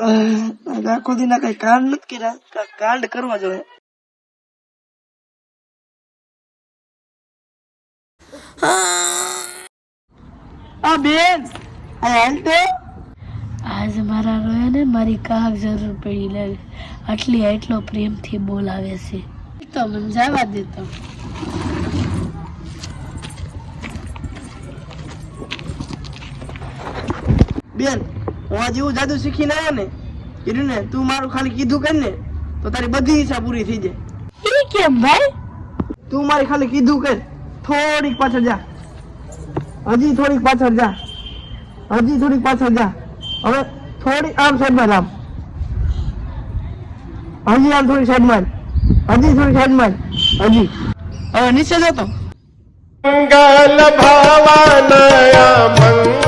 આખો દી ના કઈ કાંડ નથી કર્યા, કાંડ કરવા જોઈએ. આ બેન હાલ તો આજ મારા રોયાને મારી કાક જરૂર પડી લાગે, આટલી આટલો પ્રેમથી બોલાવે છે તો મને જવા દેતો. બેન હું આ જેવું જાદુ શીખીને આવ્યો ને કીધું ને, તું મારું ખાલી કીધું કર ને તો તારી બધી ઈચ્છા પૂરી થઈ જાય. એ કેમ ભાઈ? તું મારી ખાલી કીધું કર, થોડીક પાછળ જા, હજી થોડીક પાછળ જા, હજી થોડીક પાછળ જા, હવે થોડી આમ સાઈડમાં આમ, હજી આમ થોડી સાઈડમાં, હજી થોડી સાઈડમાં, હજી હવે નીચે જતો. મંગલ ભવનયા મંગલ